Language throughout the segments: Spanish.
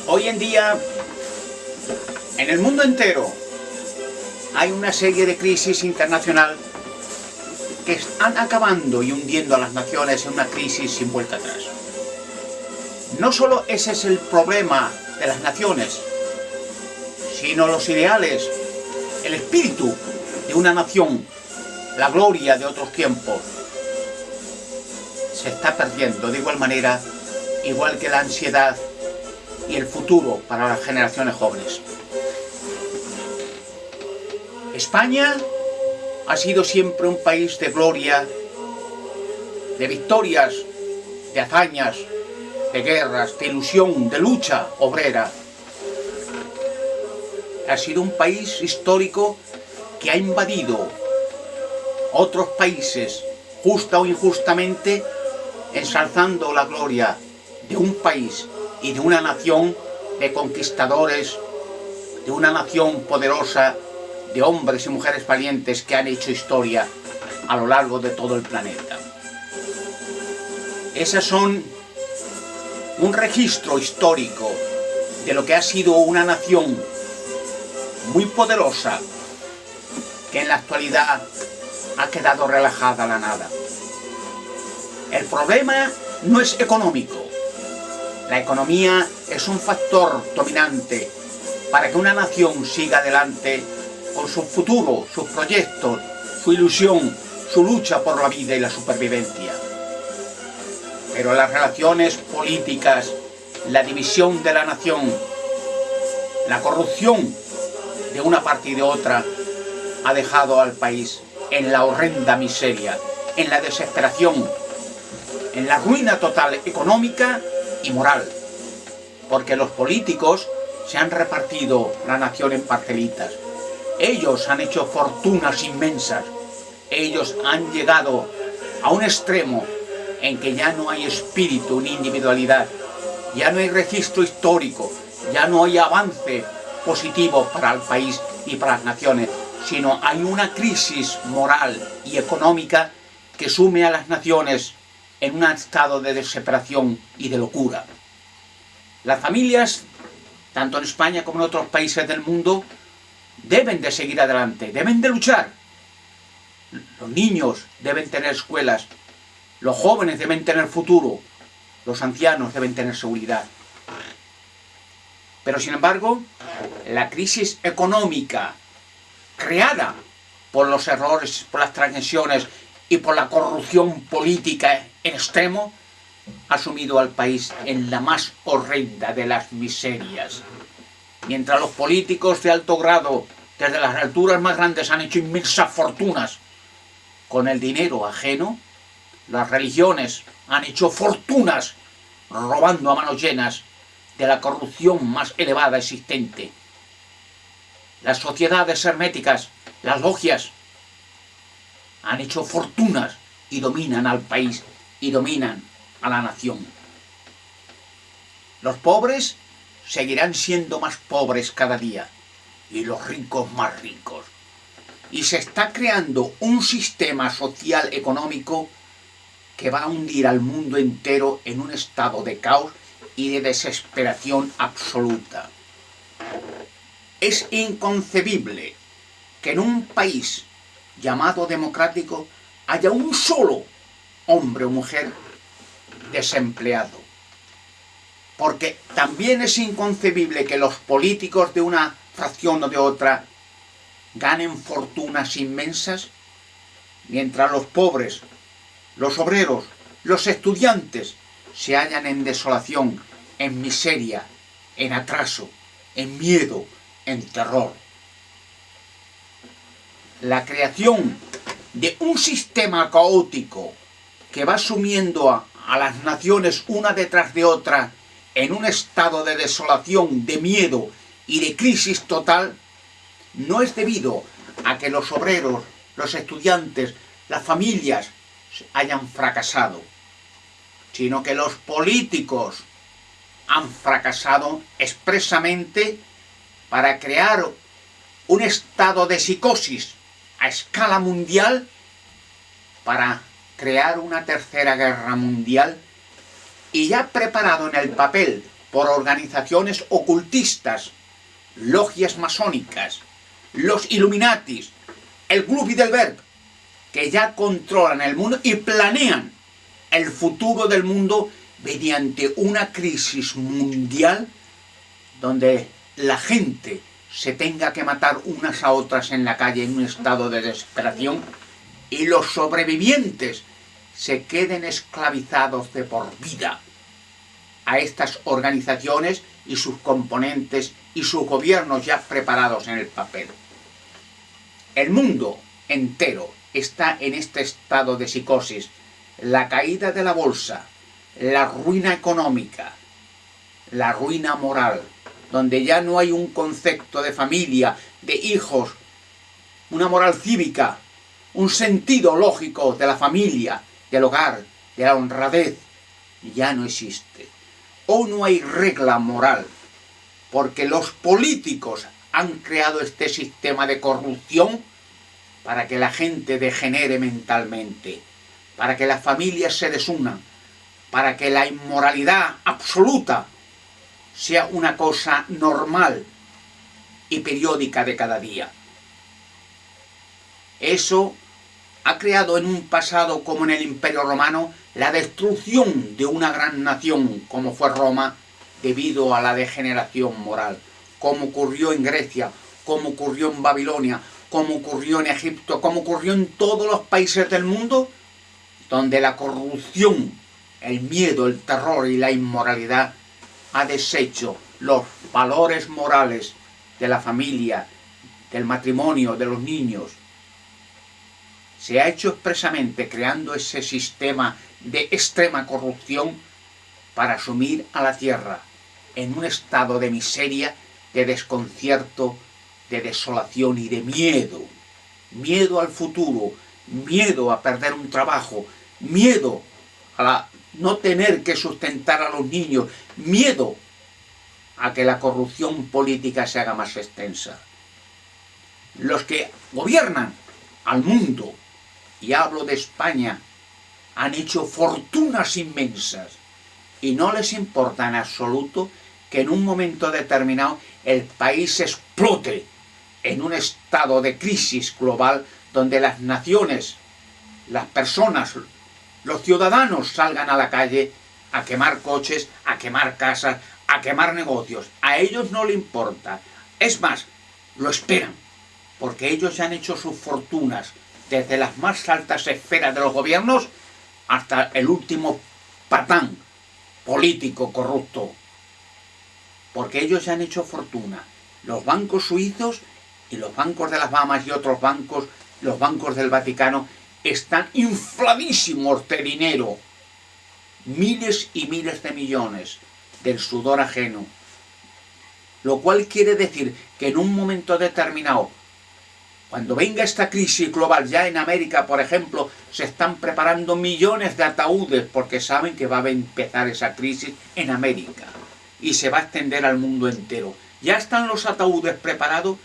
Hoy en día, en el mundo entero, hay una serie de crisis internacional que están acabando y hundiendo a las naciones en una crisis sin vuelta atrás. No solo ese es el problema de las naciones, sino los ideales, el espíritu de una nación, la gloria de otros tiempos, se está perdiendo de igual manera, igual que la ansiedad y el futuro para las generaciones jóvenes. España ha sido siempre un país de gloria, de victorias, de hazañas, de guerras, de ilusión, de lucha obrera. Ha sido un país histórico que ha invadido otros países, justa o injustamente, ensalzando la gloria de un país y de una nación de conquistadores, de una nación poderosa, de hombres y mujeres valientes que han hecho historia a lo largo de todo el planeta. Esas son un registro histórico de lo que ha sido una nación muy poderosa que en la actualidad ha quedado relajada a la nada. El problema no es económico. La economía es un factor dominante para que una nación siga adelante con su futuro, sus proyectos, su ilusión, su lucha por la vida y la supervivencia. Pero las relaciones políticas, la división de la nación, la corrupción de una parte y de otra ha dejado al país en la horrenda miseria, en la desesperación, en la ruina total económica y moral, porque los políticos se han repartido la nación en parcelitas. Ellos han hecho fortunas inmensas. Ellos han llegado a un extremo en que ya no hay espíritu ni individualidad, ya no hay registro histórico, ya no hay avance positivo para el país y para las naciones, sino hay una crisis moral y económica que sume a las naciones en un estado de desesperación y de locura. Las familias, tanto en España como en otros países del mundo, deben de seguir adelante, deben de luchar. Los niños deben tener escuelas, los jóvenes deben tener futuro, los ancianos deben tener seguridad. Pero sin embargo, la crisis económica creada por los errores, por las transgresiones y por la corrupción política en extremo, ha sumido al país en la más horrenda de las miserias. Mientras los políticos de alto grado, desde las alturas más grandes, han hecho inmensas fortunas con el dinero ajeno, las religiones han hecho fortunas robando a manos llenas de la corrupción más elevada existente. Las sociedades herméticas, las logias, han hecho fortunas y dominan al país y dominan a la nación. Los pobres seguirán siendo más pobres cada día y los ricos más ricos. Y se está creando un sistema social económico que va a hundir al mundo entero en un estado de caos y de desesperación absoluta. Es inconcebible que en un país llamado democrático haya un solo hombre o mujer desempleado. Porque también es inconcebible que los políticos de una fracción o de otra ganen fortunas inmensas, mientras los pobres, los obreros, los estudiantes se hallan en desolación, en miseria, en atraso, en miedo, en terror. La creación de un sistema caótico que va sumiendo a las naciones una detrás de otra en un estado de desolación, de miedo y de crisis total, no es debido a que los obreros, los estudiantes, las familias hayan fracasado, sino que los políticos han fracasado expresamente para crear un estado de psicosis a escala mundial, para crear una tercera guerra mundial y ya preparado en el papel por organizaciones ocultistas, logias masónicas, los Illuminatis, el Club Bilderberg, que ya controlan el mundo y planean el futuro del mundo mediante una crisis mundial donde la gente se tenga que matar unas a otras en la calle en un estado de desesperación y los sobrevivientes se queden esclavizados de por vida a estas organizaciones y sus componentes y sus gobiernos ya preparados en el papel. El mundo entero está en este estado de psicosis. La caída de la bolsa, la ruina económica, la ruina moral, donde ya no hay un concepto de familia, de hijos, una moral cívica, un sentido lógico de la familia, del hogar, de la honradez, ya no existe. O no hay regla moral, porque los políticos han creado este sistema de corrupción para que la gente degenere mentalmente, para que las familias se desunan, para que la inmoralidad absoluta sea una cosa normal y periódica de cada día. Eso ha creado en un pasado como en el Imperio Romano la destrucción de una gran nación como fue Roma debido a la degeneración moral, como ocurrió en Grecia, como ocurrió en Babilonia, como ocurrió en Egipto, como ocurrió en todos los países del mundo, donde la corrupción, el miedo, el terror y la inmoralidad ha deshecho los valores morales de la familia, del matrimonio, de los niños. Se ha hecho expresamente creando ese sistema de extrema corrupción para sumir a la tierra en un estado de miseria, de desconcierto, de desolación y de miedo. Miedo al futuro, miedo a perder un trabajo, miedo a no tener que sustentar a los niños, miedo a que la corrupción política se haga más extensa. Los que gobiernan al mundo, y hablo de España, han hecho fortunas inmensas y no les importa en absoluto que en un momento determinado el país explote en un estado de crisis global donde las naciones, las personas, los ciudadanos salgan a la calle a quemar coches, a quemar casas, a quemar negocios. A ellos no les importa. Es más, lo esperan, porque ellos ya han hecho sus fortunas desde las más altas esferas de los gobiernos hasta el último patán político corrupto. Porque ellos ya han hecho fortuna. Los bancos suizos y los bancos de las Bahamas y otros bancos, los bancos del Vaticano, están infladísimos de dinero. Miles y miles de millones del sudor ajeno. Lo cual quiere decir que en un momento determinado, cuando venga esta crisis global, ya en América, por ejemplo, se están preparando millones de ataúdes porque saben que va a empezar esa crisis en América y se va a extender al mundo entero. Ya están los ataúdes preparados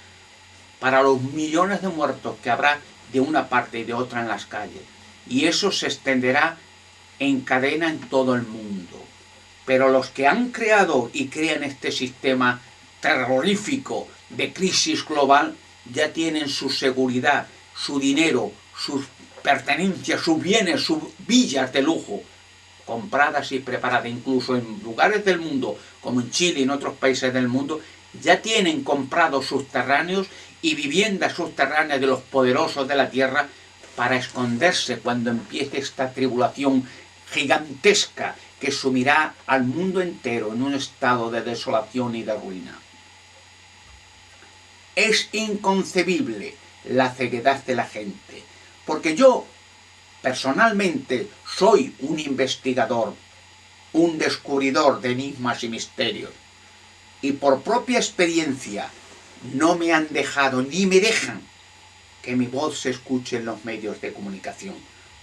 para los millones de muertos que habrá de una parte y de otra en las calles. Y eso se extenderá en cadena en todo el mundo. Pero los que han creado y crean este sistema terrorífico de crisis global ya tienen su seguridad, su dinero, sus pertenencias, sus bienes, sus villas de lujo, compradas y preparadas. Incluso en lugares del mundo, como en Chile y en otros países del mundo, ya tienen comprados subterráneos y viviendas subterráneas de los poderosos de la tierra para esconderse cuando empiece esta tribulación gigantesca que sumirá al mundo entero en un estado de desolación y de ruina. Es inconcebible la ceguedad de la gente, porque yo personalmente soy un investigador, un descubridor de enigmas y misterios, y por propia experiencia no me han dejado ni me dejan que mi voz se escuche en los medios de comunicación,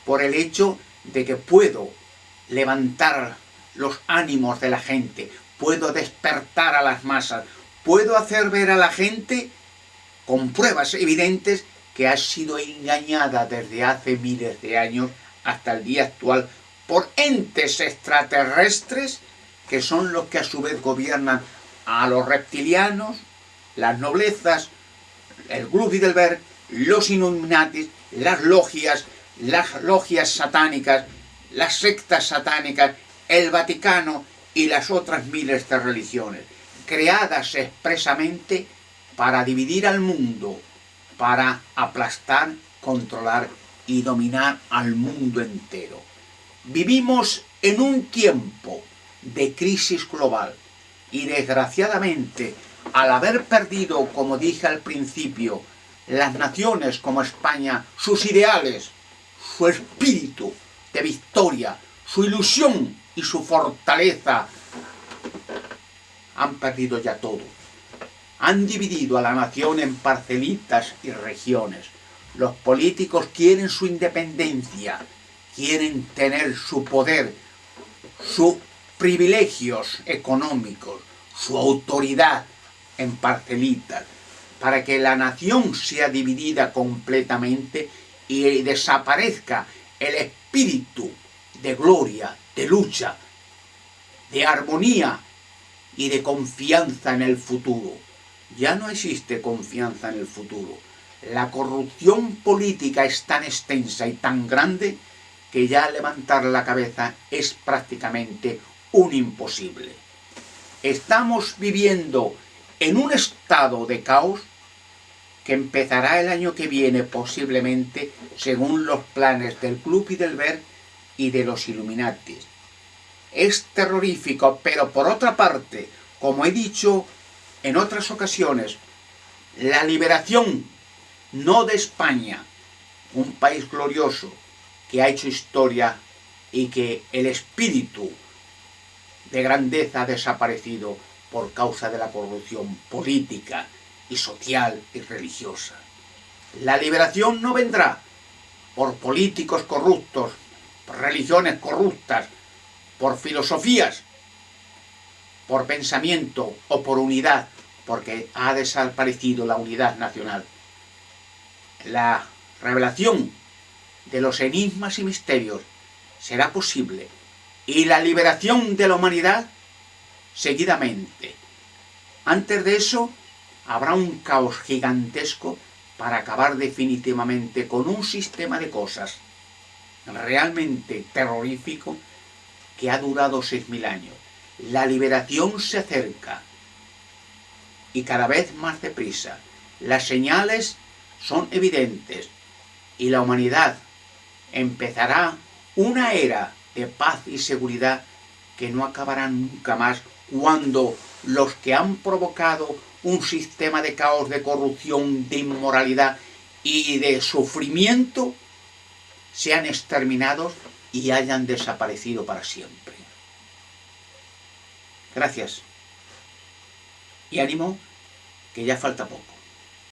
por el hecho de que puedo levantar los ánimos de la gente, puedo despertar a las masas, puedo hacer ver a la gente con pruebas evidentes que ha sido engañada desde hace miles de años hasta el día actual por entes extraterrestres que son los que a su vez gobiernan a los reptilianos, las noblezas, el Club Bilderberg, los Illuminatis, las logias satánicas, las sectas satánicas, el Vaticano y las otras miles de religiones, creadas expresamente para dividir al mundo, para aplastar, controlar y dominar al mundo entero. Vivimos en un tiempo de crisis global y desgraciadamente, al haber perdido, como dije al principio, las naciones como España, sus ideales, su espíritu de victoria, su ilusión y su fortaleza, han perdido ya todo. Han dividido a la nación en parcelitas y regiones. Los políticos quieren su independencia, quieren tener su poder, sus privilegios económicos, su autoridad en parcelitas, para que la nación sea dividida completamente y desaparezca el espíritu de gloria, de lucha, de armonía y de confianza en el futuro. Ya no existe confianza en el futuro. La corrupción política es tan extensa y tan grande que ya levantar la cabeza es prácticamente un imposible. Estamos viviendo en un estado de caos que empezará el año que viene posiblemente según los planes del Club Bilderberg y de los Illuminati. Es terrorífico, pero por otra parte, como he dicho en otras ocasiones, la liberación no de España, un país glorioso que ha hecho historia y que el espíritu de grandeza ha desaparecido por causa de la corrupción política y social y religiosa. La liberación no vendrá por políticos corruptos, por religiones corruptas, por filosofías, por pensamiento o por unidad, porque ha desaparecido la unidad nacional. La revelación de los enigmas y misterios será posible y la liberación de la humanidad seguidamente. Antes de eso habrá un caos gigantesco para acabar definitivamente con un sistema de cosas realmente terrorífico que ha durado 6.000 años. La liberación se acerca y cada vez más deprisa. Las señales son evidentes y la humanidad empezará una era de paz y seguridad que no acabará nunca más cuando los que han provocado un sistema de caos, de corrupción, de inmoralidad y de sufrimiento sean exterminados y hayan desaparecido para siempre. Gracias. Y ánimo, que ya falta poco.